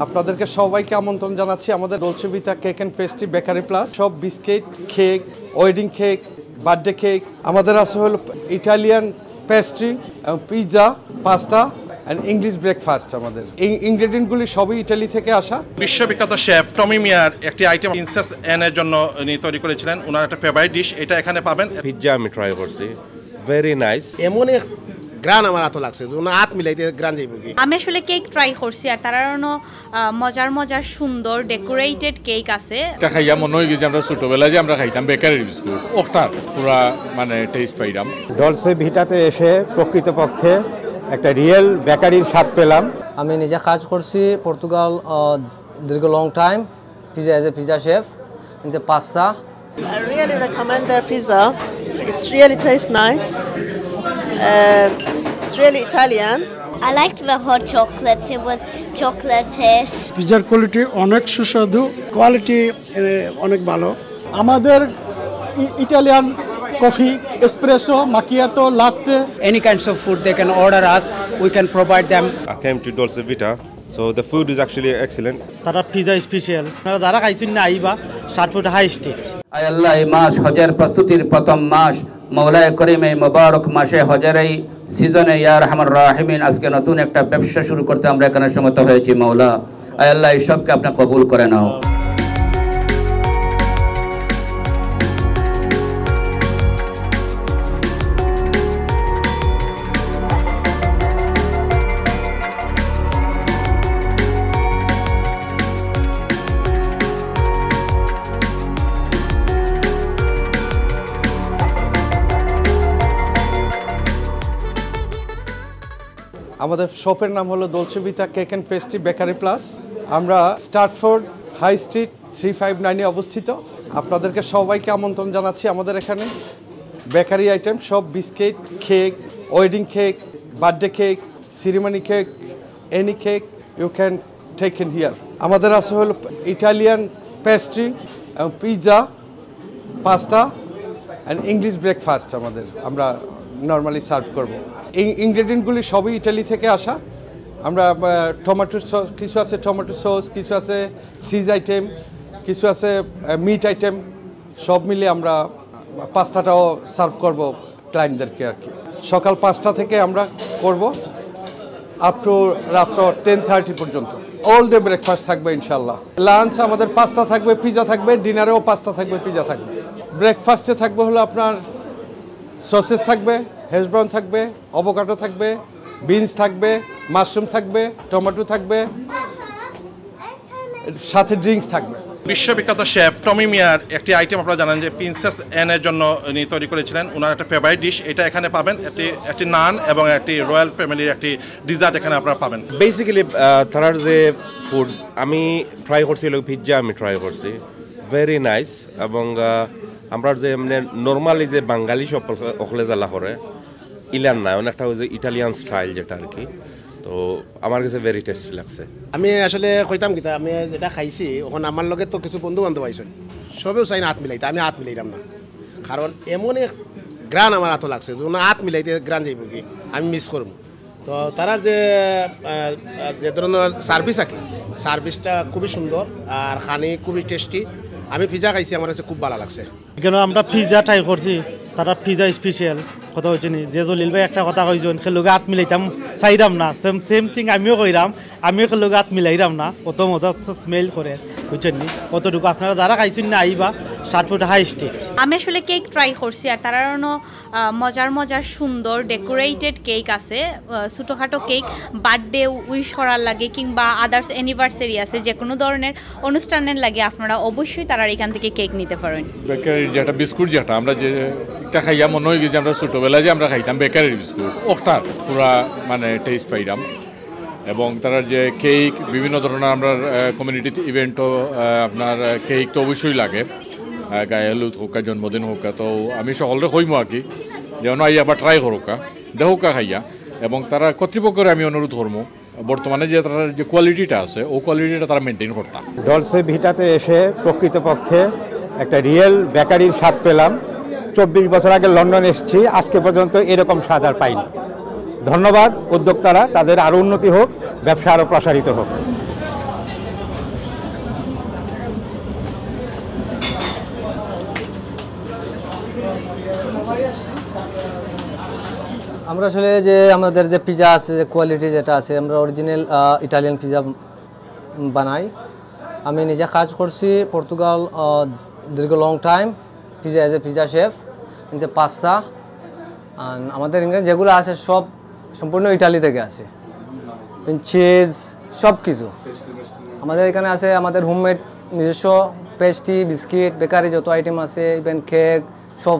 আপনাদেরকে সবাইকে আমন্ত্রণ জানাচ্ছি আমাদের Dolce Vita cake and pastry bakery plus. সব biscuit, cake, wedding cake, birthday cake. আমাদের আছে হলো Italian pastry, pizza, pasta and English breakfast. আমাদের এই ইনগ্রেডিয়েন্টগুলি সবই ইটালি থেকে আসা। বিশ্ববিখ্যাত শেফ টমি মিয়ার একটি আইটেম প্রিন্সেস এনের জন্য উনি তৈরি করেছিলেন। ওনার একটা ফেভারিট ডিশ, এটা এখানে পাবেন। পিৎজা আমি ট্রাই করছি, ভেরি নাইস। এমন এক গ্রান আমার হাত লাগছে, হাত মিলাইতে গ্রান যাইব কি। আমি আসলে কেক ট্রাই করছি, আর তার মজার মজার সুন্দর ডেকোরেটেড কেক আছে। এটা খাইয়া মনে হয় যে আমরা ছোটবেলায় যে আমরা খাইতাম বেকারির বিস্কুট, ওটার পুরা মানে টেস্ট পাইলাম। ডলছে ভিটাতে এসে প্রকৃতপক্ষে একটা রিয়েল বেকারির স্বাদ পেলাম। আমি নিজে কাজ করছি পর্তুগাল দীর্ঘ long time, pizza as a pizza chef, নিজে pasta. I really recommend their pizza. It's really tastes nice. It's really Italian. I liked the hot chocolate. It was chocolate-ish. পিজার কোয়ালিটি অনেক সুস্বাদু, কোয়ালিটি অনেক ভালো। আমাদের Italian coffee, espresso, macchiato, latte, any kinds of food they can order us, we can provide them. I came to Dolce Vita, so the food is actually excellent. তারা pizza special, আপনারা যারা খাইছেন না আইবা 60 foot high state. আয় আল্লাহ, এই মাস হজের প্রস্তুতির প্রথম মাস, মওলায়ে করিম এই মোবারক মাসে হজের এই সিজনে ইয়া রহমান রাহিমিন আজকে নতুন একটা ব্যবসা শুরু করতে আমরা এখানে সমত হয়েছি। মওলা আয় আল্লাহ, এই সবকে আপনি কবুল করে নাও। আমাদের শপের নাম হলো Dolce Vita cake and pastry bakery plus. আমরা স্টার্টফোর্ড হাই স্ট্রিট 359-এ অবস্থিত। আপনাদেরকে সবাইকে আমন্ত্রণ জানাচ্ছি আমাদের এখানে। বেকারি আইটেম সব biscuit, cake, wedding cake, birthday cake, ceremony cake, any cake you can take in here. আমাদের আছে হলো Italian pastry, pizza, pasta and English breakfast. আমরা নর্মালি সার্ভ করব। এই ইনগ্রেডিয়েন্টগুলি সবই ইটালি থেকে আসা। আমরা টমেটো সস, কিছু আছে টমেটো সস, কিছু আছে চিজ আইটেম, কিছু আছে মিট আইটেম, সব মিলিয়ে আমরা পাস্তাটাও সার্ভ করব ক্লায়েন্টদেরকে আর কি। সকাল 5টা থেকে আমরা করব আপ টু রাত্র 10:30 পর্যন্ত। অল ডে ব্রেকফাস্ট থাকবে ইনশাল্লাহ। লাঞ্চ আমাদের পাস্তা থাকবে, পিজা থাকবে, ডিনারেও পাস্তা থাকবে, পিজা থাকবে। ব্রেকফাস্টে থাকবে হলো আপনার সসেস থাকবে, হ্যাশ ব্রাউন থাকবে, অ্যাভোকাডো থাকবে, বিনস থাকবে, মাশরুম থাকবে, টমেটো থাকবে, সাথে ড্রিঙ্কস থাকবে। বিশ্ববিখ্যাত শেফ টমি মিয়ার একটি আইটেম আপনারা জানেন যে প্রিন্সেস এনের জন্য উনি তৈরি করেছিলেন। ওনার একটা ফেভারিট ডিশ, এটা এখানে পাবেন। একটি নান এবং একটি রয়্যাল ফ্যামিলির একটি ডিজার্ট এখানে আপনারা পাবেন। বেসিক্যালি তারার যে ফুড আমি ট্রাই করছি, পিৎজা আমি ট্রাই করছি, ভেরি নাইস। এবং আমরা যে মানে নর্মালি যে বাঙালি সব অকলে জ্বালা করে ইলান না, অনেকটা ওই যে ইটালিয়ান স্টাইল যেটা আর কি। তো আমার কাছে ভেরি টেস্টি লাগছে। আমি আসলে কইতাম কিতা, আমি যেটা খাইছি ওখানে আমার লগে তো কিছু বন্ধু বান্ধব আইসন, সবেও চাই না হাত মিলাইতে, আমি হাত মিলাইলাম না, কারণ এমন এক গ্রান আমার হাত লাগছে, হাত মিলাইতে গ্রান যাইব কি, আমি মিস করবো। তো তারার যে ধরনের সার্ভিস আছে, সার্ভিসটা খুবই সুন্দর আর খানি খুবই টেস্টি। আমি পিজা খাইছি, আমার কাছে খুব ভালো লাগছে। এখানে আমরা পিজা ট্রাই করছি, তারা পিজা স্পেশাল কথা হয়েছে নি, যে জলিল ভাই একটা কথা কইছেন খেলোকে হাত মিলাইতাম চাইরাম না, সেম থিং আমিও কইরাম, আমিও খেলোকে হাত মিলাইরাম না, অত মজা স্মেল করে বুঝছেন নি। অতটুকু আপনারা যারা খাইছেন না আইবা 60 ফুট হাই স্টেট। আমি আসলে কেক ট্রাই করছি, আর তার মজার মজার সুন্দর ডেকোরেটেড কেক আছে। ছোটোখাটো কেক বার্থডে উইশ করার লাগে কিংবা আদার্স অ্যানিভার্সারি আছে, যে কোনো ধরনের অনুষ্ঠানের লাগে আপনারা অবশ্যই তারা এখান থেকে কেক নিতে পারেন। বেকারির যেটা বিস্কুট, যেটা আমরা যেটা খাইয়া মনে হয় যে আমরা ছোটবেলায় যে আমরা খাইতাম বেকারির বিস্কুট, ওটার পুরা মানে টেস্ট পাইলাম। এবং তার যে কেক, বিভিন্ন ধরনের আমরা কমিউনিটি ইভেন্টও আপনার কেক তো অবশ্যই লাগে, গায়ে হলুদ হোক, জন্মদিন হোক। তো আমি সকলরে কইমো আর কি, যেন আই আবার ট্রাই করোকা, দেহকা খাইয়া। এবং তারা কর্তৃপক্ষের আমি অনুরোধ করবো বর্তমানে যে তার যে কোয়ালিটিটা আছে, ও কোয়ালিটিটা তারা মেনটেন করতাম। ডলছে ভিটাতে এসে প্রকৃতপক্ষে একটা রিয়েল বেকারির স্বাদ পেলাম। 24 বছর আগে লন্ডন এসেছি, আজকে পর্যন্ত এরকম স্বাদ আর পাইনি। ধন্যবাদ উদ্যোক্তারা, তাদের আরও উন্নতি হোক, ব্যবসা আরও প্রসারিত হোক। আমরা আসলে যে আমাদের যে পিজা আছে, যে কোয়ালিটি যেটা আছে, আমরা অরিজিনাল ইটালিয়ান পিজা বানাই। আমি নিজে কাজ করছি পর্তুগাল দীর্ঘ long time pizza as a pizza chef, যে পাস্তা। আমাদের ইংরেজি যেগুলো আছে সব সম্পূর্ণ ইটালি থেকে আছে, চিজ সব কিছু আমাদের এখানে আছে। আমাদের হোমমেড নিজস্ব পেস্ট্রি, বিস্কিট, বেকারি যত আইটেম আছে, ইভেন কেক সব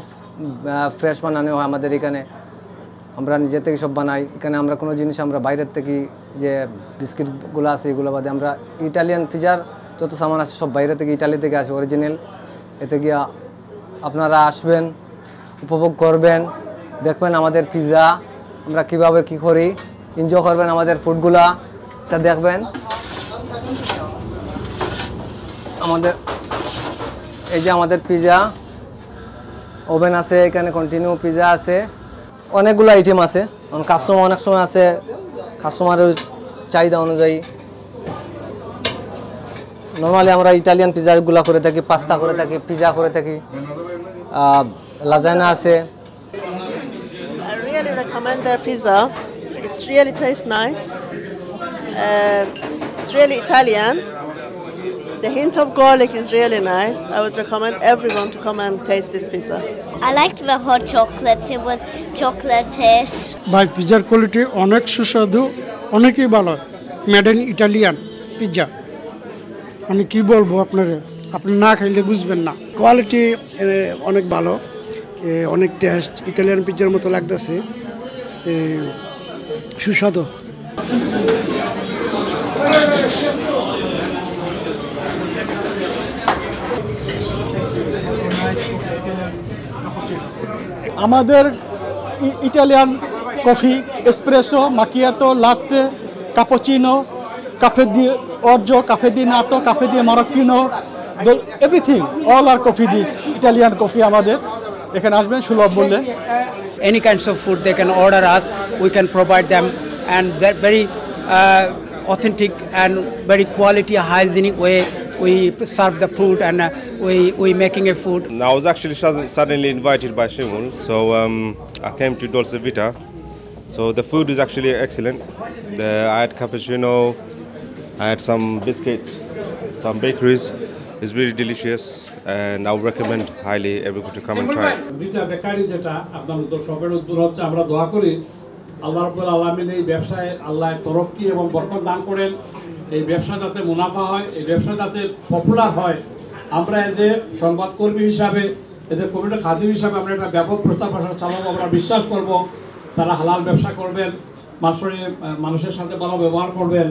ফ্রেশ বানানো হয় আমাদের এখানে। আমরা নিজে থেকে সব বানাই এখানে। আমরা কোনো জিনিস আমরা বাইরের থেকে যে বিস্কিটগুলো আছে এগুলো বাদে আমরা ইটালিয়ান পিজার যত সামান আছে সব বাইরে থেকে ইটালি থেকে আসে অরিজিনাল। এতে গিয়া আপনারা আসবেন, উপভোগ করবেন, দেখবেন আমাদের পিজা আমরা কিভাবে কি করি, এনজয় করবেন আমাদের ফুডগুলা, সব দেখবেন। আমাদের এই যে আমাদের পিজা ওভেন আছে এখানে, কন্টিনিউ পিজা আছে, অনেকগুলো আইটেম আছে। কাস্টমার অনেক সময় আছে, কাস্টমারের চাহিদা অনুযায়ী নর্মালি আমরা ইটালিয়ান পিজাগুলো করে থাকি, পাস্তা করে থাকি, পিজা করে থাকি, লাজানা আছে। I really recommend their pizza. It really tastes nice. It's really Italian. The hint of garlic is really nice. I would recommend everyone to come and taste this pizza. I liked the hot chocolate. It was chocolate-ish. ভাই পিজার quality অনেক সুস্বাদু, অনেকই ভালো। Made in Italian pizza, মানে কি বলবো আপনারা, আপনি না খাইলে বুঝবেন না। কোয়ালিটি অনেক ভালো, অনেক টেস্ট, ইটালিয়ান পিৎজার মতো লাগতেছে, সুস্বাদু। আমাদের Italian coffee, espresso, macchiato, latte, cappuccino, caffe di orzo, caffe di nato, caffe di marocchino, everything all our coffee this Italian coffee আমাদের এখানে আসবেন সুলভ মূল্যে। Any kinds of food they can order us, we can provide them, and they're very authentic and very quality, hygienic way we serve the food, and we making a food. I was actually suddenly invited by Shimon, so I came to Dolce Vita. So the food is actually excellent. I had cappuccino, I had some biscuits, some bakeries. It's really delicious, and I would recommend highly everyone to come and try it. Vita Bakery যেটা আপনাদের তো সবের উদ্যোগ হচ্ছে, আমরা দোয়া করি আল্লাহ রাব্বুল আলামিন এই ব্যবসায় আল্লাহ তরক্কি এবং বরকত দান করেন। এই ব্যবসা যাতে মুনাফা হয়, এই ব্যবসা যাতে পপুলার হয়, আমরা এজ এ সংবাদকর্মী হিসাবে, এজ এ কমিউনিটি খাদিম হিসাবে আমরা একটা ব্যাপক প্রচার প্রসার চালাবো। আমরা বিশ্বাস করব তারা হালাল ব্যবসা করবেন, মানুষের সাথে ভালো ব্যবহার করবেন।